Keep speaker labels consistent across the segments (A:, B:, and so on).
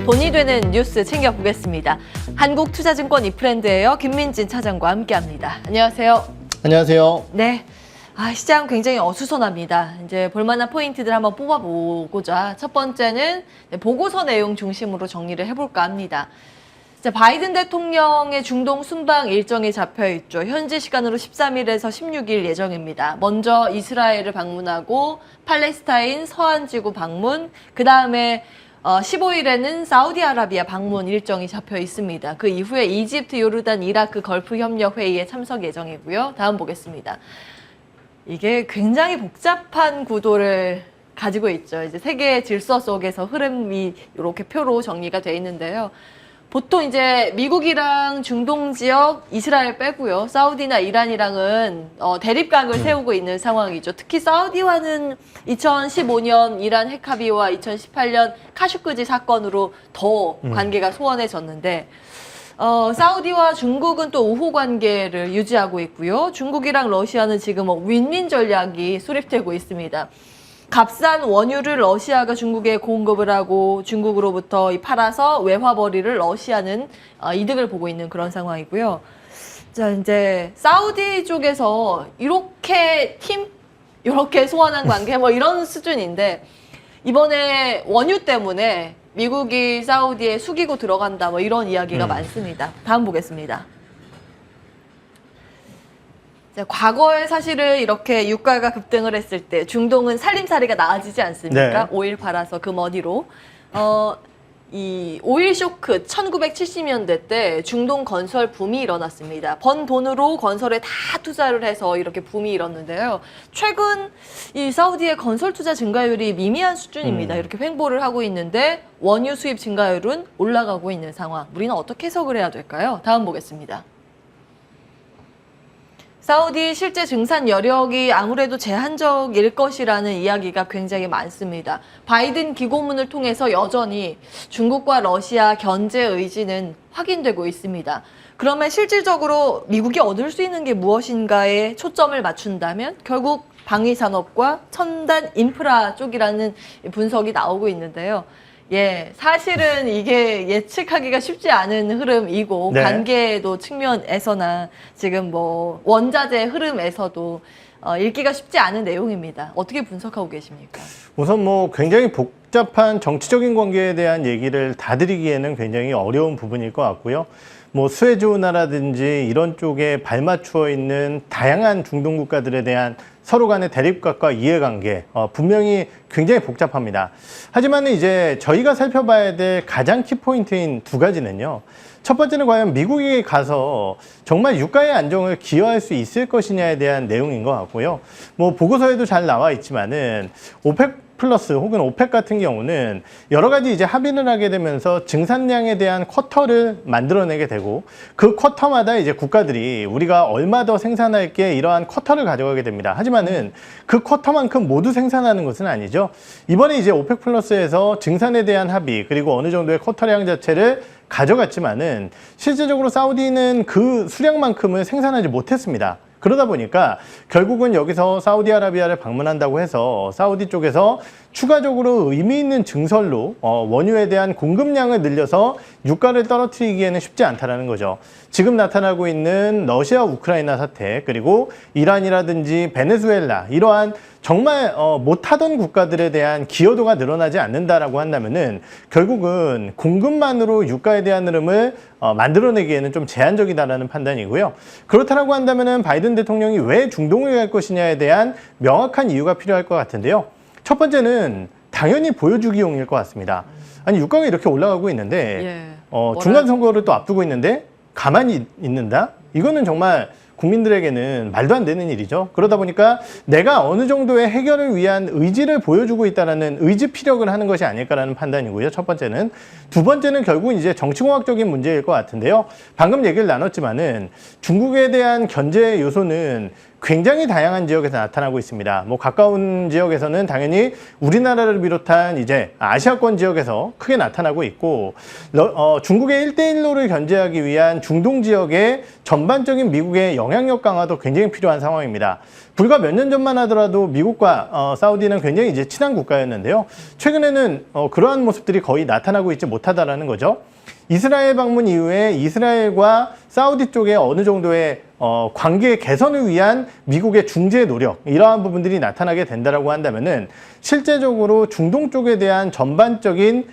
A: 돈이 되는 뉴스 챙겨보겠습니다. 한국투자증권 이프랜드예요. 김민진 차장과 함께합니다. 안녕하세요.
B: 안녕하세요.
A: 네. 시장 굉장히 어수선합니다. 이제 볼만한 포인트들 한번 뽑아보고자 첫 번째는 보고서 내용 중심으로 정리를 해볼까 합니다. 바이든 대통령의 중동 순방 일정이 잡혀있죠. 현지 시간으로 13일에서 16일 예정입니다. 먼저 이스라엘을 방문하고 팔레스타인 서한지구 방문, 그 다음에 15일에는 사우디아라비아 방문 일정이 잡혀 있습니다. 그 이후에 이집트, 요르단, 이라크 걸프 협력 회의에 참석 예정이고요. 다음 보겠습니다. 이게 굉장히 복잡한 구도를 가지고 있죠. 이제 세계의 질서 속에서 흐름이 이렇게 표로 정리가 돼 있는데요. 보통 이제 미국이랑 중동 지역, 이스라엘 빼고요. 사우디나 이란이랑은 대립각을 세우고 있는 상황이죠. 특히 사우디와는 2015년 이란 핵합의와 2018년 카슈크지 사건으로 더 관계가 소원해졌는데 사우디와 중국은 또 우호 관계를 유지하고 있고요. 중국이랑 러시아는 지금 윈윈 전략이 수립되고 있습니다. 값싼 원유를 러시아가 중국에 공급을 하고 중국으로부터 팔아서 외화벌이를 러시아는 이득을 보고 있는 그런 상황이고요. 자, 이제 사우디 쪽에서 이렇게 소원한 관계 이런 수준인데 이번에 원유 때문에 미국이 사우디에 숙이고 들어간다 이런 이야기가 많습니다. 다음 보겠습니다. 과거에 사실은 이렇게 유가가 급등을 했을 때 중동은 살림살이가 나아지지 않습니까?
B: 네.
A: 오일 팔아서 그 머니로. 이 오일 쇼크 1970년대 때 중동 건설 붐이 일어났습니다. 번 돈으로 건설에 다 투자를 해서 이렇게 붐이 일었는데요. 최근 이 사우디의 건설 투자 증가율이 미미한 수준입니다. 이렇게 횡보를 하고 있는데 원유 수입 증가율은 올라가고 있는 상황. 우리는 어떻게 해석을 해야 될까요? 다음 보겠습니다. 사우디 실제 증산 여력이 아무래도 제한적일 것이라는 이야기가 굉장히 많습니다. 바이든 기고문을 통해서 여전히 중국과 러시아 견제 의지는 확인되고 있습니다. 그러면 실질적으로 미국이 얻을 수 있는 게 무엇인가에 초점을 맞춘다면 결국 방위산업과 첨단 인프라 쪽이라는 분석이 나오고 있는데요. 사실은 이게 예측하기가 쉽지 않은 흐름이고
B: 네.
A: 관계도 측면에서나 지금 원자재 흐름에서도 읽기가 쉽지 않은 내용입니다. 어떻게 분석하고 계십니까?
B: 우선 굉장히 복잡한 정치적인 관계에 대한 얘기를 다 드리기에는 굉장히 어려운 부분일 것 같고요. 스웨즈 운하라든지 이런 쪽에 발맞추어 있는 다양한 중동 국가들에 대한 서로 간의 대립각과 이해관계 분명히 굉장히 복잡합니다. 하지만 이제 저희가 살펴봐야 될 가장 키포인트인 두 가지는요. 첫 번째는 과연 미국에 가서 정말 유가의 안정을 기여할 수 있을 것이냐에 대한 내용인 것 같고요. 보고서에도 잘 나와 있지만은 오펙 플러스 혹은 오펙 같은 경우는 여러 가지 이제 합의를 하게 되면서 증산량에 대한 쿼터를 만들어내게 되고 그 쿼터마다 이제 국가들이 우리가 얼마 더 생산할게 이러한 쿼터를 가져가게 됩니다. 하지만은 그 쿼터만큼 모두 생산하는 것은 아니죠. 이번에 이제 오펙 플러스에서 증산에 대한 합의 그리고 어느 정도의 쿼터량 자체를 가져갔지만은 실질적으로 사우디는 그 수량만큼을 생산하지 못했습니다. 그러다 보니까 결국은 여기서 사우디아라비아를 방문한다고 해서 사우디 쪽에서 추가적으로 의미 있는 증설로 원유에 대한 공급량을 늘려서 유가를 떨어뜨리기에는 쉽지 않다는 거죠. 지금 나타나고 있는 러시아, 우크라이나 사태 그리고 이란이라든지 베네수엘라 이러한 정말 못하던 국가들에 대한 기여도가 늘어나지 않는다라고 한다면은 결국은 공급만으로 유가에 대한 흐름을 만들어내기에는 좀 제한적이다라는 판단이고요. 그렇다라고 한다면은 바이든 대통령이 왜 중동을 갈 것이냐에 대한 명확한 이유가 필요할 것 같은데요. 첫 번째는 당연히 보여주기용일 것 같습니다. 아니 유가가 이렇게 올라가고 있는데 중간 선거를 또 앞두고 있는데 가만히 있는다? 이거는 정말 국민들에게는 말도 안 되는 일이죠. 그러다 보니까 내가 어느 정도의 해결을 위한 의지를 보여주고 있다는 의지 피력을 하는 것이 아닐까라는 판단이고요. 첫 번째는. 두 번째는 결국은 이제 정치공학적인 문제일 것 같은데요. 방금 얘기를 나눴지만은 중국에 대한 견제 요소는 굉장히 다양한 지역에서 나타나고 있습니다. 뭐 가까운 지역에서는 당연히 우리나라를 비롯한 이제 아시아권 지역에서 크게 나타나고 있고, 중국의 1대1로를 견제하기 위한 중동 지역의 전반적인 미국의 영향력 강화도 굉장히 필요한 상황입니다. 불과 몇 년 전만 하더라도 미국과 사우디는 굉장히 이제 친한 국가였는데요. 최근에는 그러한 모습들이 거의 나타나고 있지 못하다라는 거죠. 이스라엘 방문 이후에 이스라엘과 사우디 쪽에 어느 정도의 관계 개선을 위한 미국의 중재 노력, 이러한 부분들이 나타나게 된다라고 한다면은 실제적으로 중동 쪽에 대한 전반적인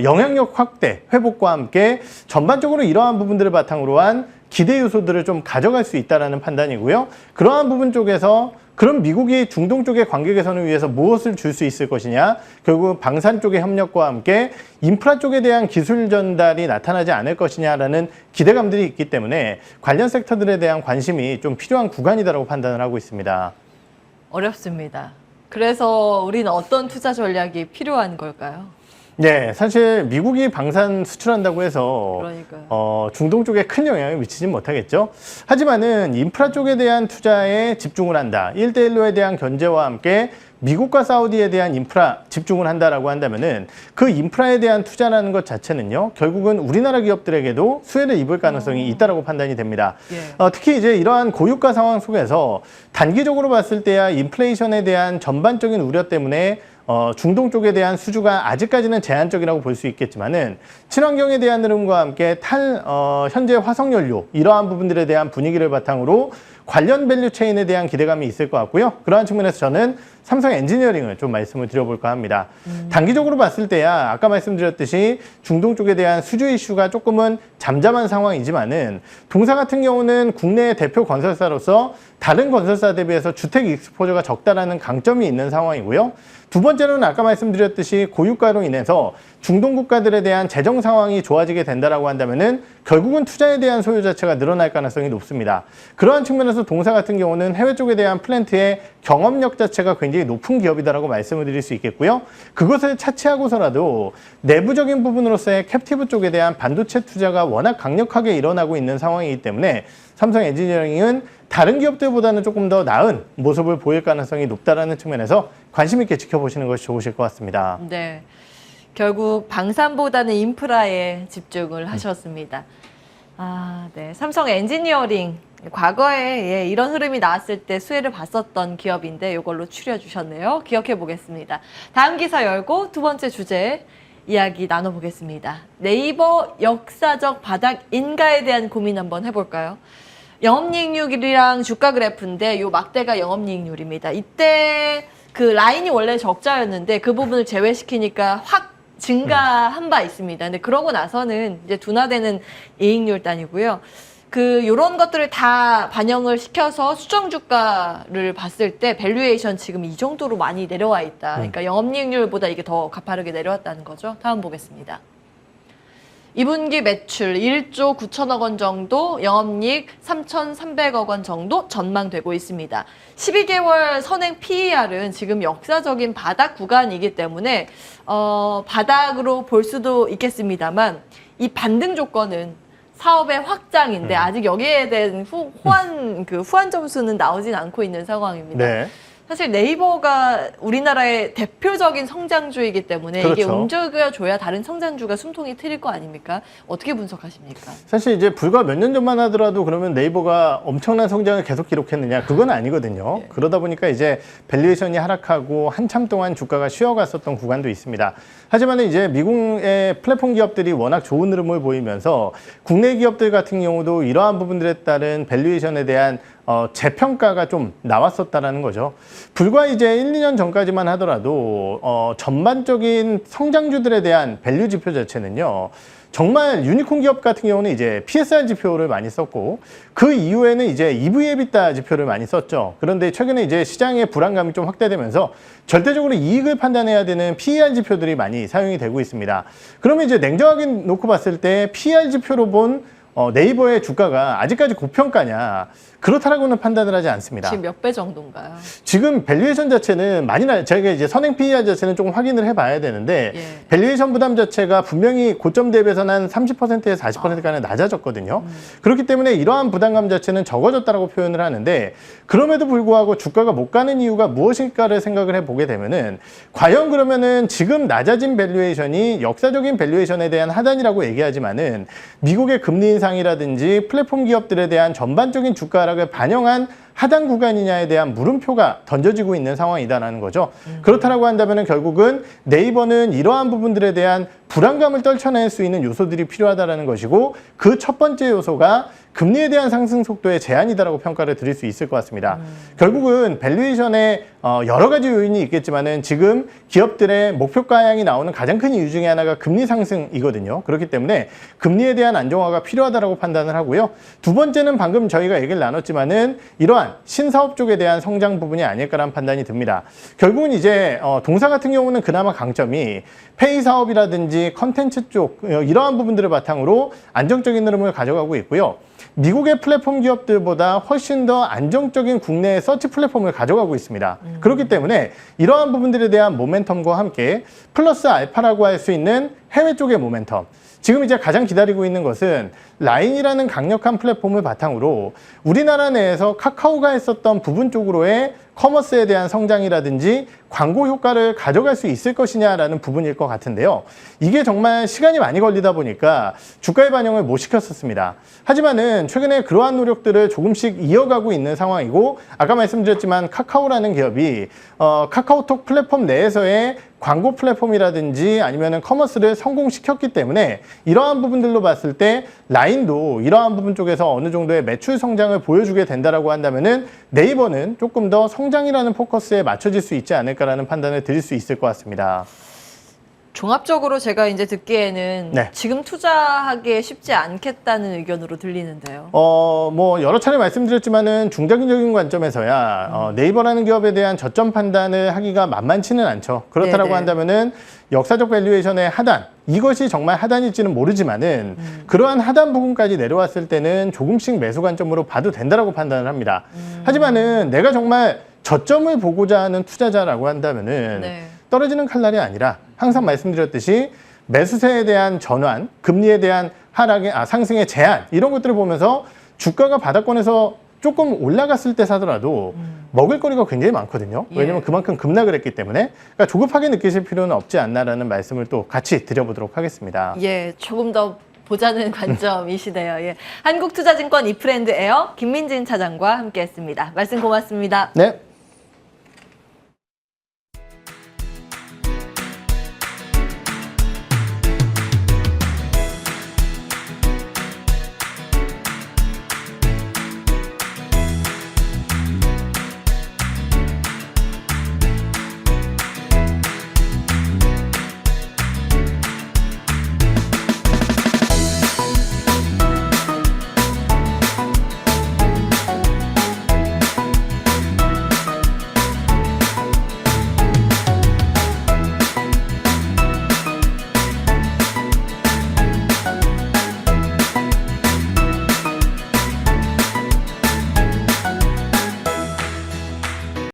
B: 영향력 확대, 회복과 함께 전반적으로 이러한 부분들을 바탕으로 한 기대 요소들을 좀 가져갈 수 있다라는 판단이고요. 그러한 부분 쪽에서 그럼 미국이 중동 쪽의 관계 개선을 위해서 무엇을 줄 수 있을 것이냐? 결국 방산 쪽의 협력과 함께 인프라 쪽에 대한 기술 전달이 나타나지 않을 것이냐라는 기대감들이 있기 때문에 관련 섹터들에 대한 관심이 좀 필요한 구간이다라고 판단을 하고 있습니다.
A: 어렵습니다. 그래서 우리는 어떤 투자 전략이 필요한 걸까요?
B: 네, 사실 미국이 방산 수출한다고 해서
A: 그러니까요.
B: 중동 쪽에 큰 영향을 미치진 못하겠죠. 하지만은 인프라 쪽에 대한 투자에 집중을 한다. 1대1로에 대한 견제와 함께 미국과 사우디에 대한 인프라 집중을 한다라고 한다면은 그 인프라에 대한 투자라는 것 자체는요, 결국은 우리나라 기업들에게도 수혜를 입을 가능성이 있다라고 판단이 됩니다.
A: 예.
B: 특히 이제 이러한 고유가 상황 속에서 단기적으로 봤을 때야 인플레이션에 대한 전반적인 우려 때문에 중동 쪽에 대한 수주가 아직까지는 제한적이라고 볼 수 있겠지만은 친환경에 대한 흐름과 함께 현재 화석연료 이러한 부분들에 대한 분위기를 바탕으로 관련 밸류 체인에 대한 기대감이 있을 것 같고요. 그러한 측면에서 저는 삼성 엔지니어링을 좀 말씀을 드려볼까 합니다. 단기적으로 봤을 때야 아까 말씀드렸듯이 중동 쪽에 대한 수주 이슈가 조금은 잠잠한 상황이지만은 동사 같은 경우는 국내의 대표 건설사로서 다른 건설사 대비해서 주택 익스포저가 적다라는 강점이 있는 상황이고요. 두 번째로는 아까 말씀드렸듯이 고유가로 인해서 중동 국가들에 대한 재정 상황이 좋아지게 된다라고 한다면은 결국은 투자에 대한 소요 자체가 늘어날 가능성이 높습니다. 그러한 측면에서 동사 같은 경우는 해외 쪽에 대한 플랜트의 경험력 자체가 굉장히 높은 기업이다라고 말씀을 드릴 수 있겠고요. 그것을 차치하고서라도 내부적인 부분으로서의 캡티브 쪽에 대한 반도체 투자가 워낙 강력하게 일어나고 있는 상황이기 때문에 삼성 엔지니어링은 다른 기업들보다는 조금 더 나은 모습을 보일 가능성이 높다라는 측면에서 관심 있게 지켜보시는 것이 좋으실 것 같습니다.
A: 네. 결국 방산보다는 인프라에 집중을 하셨습니다. 네. 삼성 엔지니어링 과거에 이런 흐름이 나왔을 때 수혜를 봤었던 기업인데 이걸로 추려주셨네요. 기억해 보겠습니다. 다음 기사 열고 두 번째 주제 이야기 나눠보겠습니다. 네이버 역사적 바닥 인가에 대한 고민 한번 해볼까요? 영업이익률이랑 주가 그래프인데 요 막대가 영업이익률입니다. 이때 그 라인이 원래 적자였는데 그 부분을 제외시키니까 확 증가한 바 있습니다. 근데 그러고 나서는 이제 둔화되는 이익률 단이고요. 요런 것들을 다 반영을 시켜서 수정 주가를 봤을 때 밸류에이션 지금 이 정도로 많이 내려와 있다. 그러니까 영업이익률보다 이게 더 가파르게 내려왔다는 거죠. 다음 보겠습니다. 2분기 매출 1조 9천억 원 정도, 영업이익 3,300억 원 정도 전망되고 있습니다. 12개월 선행 PER은 지금 역사적인 바닥 구간이기 때문에 바닥으로 볼 수도 있겠습니다만 이 반등 조건은 사업의 확장인데 아직 여기에 대한 후한 점수는 나오진 않고 있는 상황입니다.
B: 네.
A: 사실 네이버가 우리나라의 대표적인 성장주이기 때문에
B: 그렇죠.
A: 이게 움직여줘야 다른 성장주가 숨통이 트일 거 아닙니까? 어떻게 분석하십니까?
B: 사실 이제 불과 몇 년 전만 하더라도 그러면 네이버가 엄청난 성장을 계속 기록했느냐? 그건 아니거든요.
A: 예.
B: 그러다 보니까 이제 밸류에이션이 하락하고 한참 동안 주가가 쉬어갔었던 구간도 있습니다. 하지만 이제 미국의 플랫폼 기업들이 워낙 좋은 흐름을 보이면서 국내 기업들 같은 경우도 이러한 부분들에 따른 밸류에이션에 대한 재평가가 좀 나왔었다라는 거죠. 불과 이제 1, 2년 전까지만 하더라도 전반적인 성장주들에 대한 밸류 지표 자체는요. 정말 유니콘 기업 같은 경우는 이제 PSR 지표를 많이 썼고 그 이후에는 이제 EV/EBITDA 지표를 많이 썼죠. 그런데 최근에 이제 시장의 불안감이 좀 확대되면서 절대적으로 이익을 판단해야 되는 PER 지표들이 많이 사용이 되고 있습니다. 그러면 이제 냉정하게 놓고 봤을 때 PER 지표로 본 네이버의 주가가 아직까지 고평가냐? 그렇다라고는 판단을 하지 않습니다.
A: 지금 몇 배 정도인가요?
B: 지금 밸류에이션 자체는 저희가 이제 선행 PER 자체는 조금 확인을 해봐야 되는데
A: 예.
B: 밸류에이션 부담 자체가 분명히 고점 대비해서는 한 30%에서 40%까지 낮아졌거든요. 그렇기 때문에 이러한 부담감 자체는 적어졌다라고 표현을 하는데 그럼에도 불구하고 주가가 못 가는 이유가 무엇일까를 생각을 해보게 되면은 과연 그러면은 지금 낮아진 밸류에이션이 역사적인 밸류에이션에 대한 하단이라고 얘기하지만은 미국의 금리 인상이라든지 플랫폼 기업들에 대한 전반적인 주가 하락을 반영한 하단 구간이냐에 대한 물음표가 던져지고 있는 상황이다라는 거죠. 그렇다라고 한다면 결국은 네이버는 이러한 부분들에 대한 불안감을 떨쳐낼 수 있는 요소들이 필요하다라는 것이고 그 첫 번째 요소가 금리에 대한 상승 속도의 제한이다라고 평가를 드릴 수 있을 것 같습니다. 결국은 밸류에이션에 여러 가지 요인이 있겠지만은 지금 기업들의 목표가 하향이 나오는 가장 큰 이유 중에 하나가 금리 상승이거든요. 그렇기 때문에 금리에 대한 안정화가 필요하다라고 판단을 하고요. 두 번째는 방금 저희가 얘기를 나눴지만은 이러한 신사업 쪽에 대한 성장 부분이 아닐까라는 판단이 듭니다. 결국은 이제 동사 같은 경우는 그나마 강점이 페이 사업이라든지 컨텐츠 쪽 이러한 부분들을 바탕으로 안정적인 흐름을 가져가고 있고요. 미국의 플랫폼 기업들보다 훨씬 더 안정적인 국내의 서치 플랫폼을 가져가고 있습니다. 그렇기 때문에 이러한 부분들에 대한 모멘텀과 함께 플러스 알파라고 할 수 있는 해외 쪽의 모멘텀. 지금 이제 가장 기다리고 있는 것은 라인이라는 강력한 플랫폼을 바탕으로 우리나라 내에서 카카오가 했었던 부분 쪽으로의 커머스에 대한 성장이라든지 광고 효과를 가져갈 수 있을 것이냐라는 부분일 것 같은데요. 이게 정말 시간이 많이 걸리다 보니까 주가의 반영을 못 시켰었습니다. 하지만은 최근에 그러한 노력들을 조금씩 이어가고 있는 상황이고 아까 말씀드렸지만 카카오라는 기업이 카카오톡 플랫폼 내에서의 광고 플랫폼이라든지 아니면은 커머스를 성공시켰기 때문에 이러한 부분들로 봤을 때 라인도 이러한 부분 쪽에서 어느 정도의 매출 성장을 보여주게 된다라고 한다면은 네이버는 조금 더 성장이라는 포커스에 맞춰질 수 있지 않을까라는 판단을 드릴 수 있을 것 같습니다.
A: 종합적으로 제가 이제 듣기에는
B: 네.
A: 지금 투자하기 쉽지 않겠다는 의견으로 들리는데요.
B: 뭐 여러 차례 말씀드렸지만은 중장기적인 관점에서야 네이버라는 기업에 대한 저점 판단을 하기가 만만치는 않죠. 그렇다라고
A: 네네.
B: 한다면은 역사적 밸류에이션의 하단 이것이 정말 하단일지는 모르지만은 그러한 하단 부분까지 내려왔을 때는 조금씩 매수 관점으로 봐도 된다라고 판단을 합니다. 하지만은 내가 정말 저점을 보고자 하는 투자자라고 한다면은
A: 네.
B: 떨어지는 칼날이 아니라 항상 말씀드렸듯이 매수세에 대한 전환, 금리에 대한 상승의 제한 이런 것들을 보면서 주가가 바닥권에서 조금 올라갔을 때 사더라도 먹을 거리가 굉장히 많거든요. 왜냐하면
A: 예.
B: 그만큼 급락을 했기 때문에 그러니까 조급하게 느끼실 필요는 없지 않나라는 말씀을 또 같이 드려보도록 하겠습니다.
A: 예, 조금 더 보자는 관점이시네요. 예. 한국투자증권 이프렌드 에어 김민진 차장과 함께했습니다. 말씀 고맙습니다.
B: 네.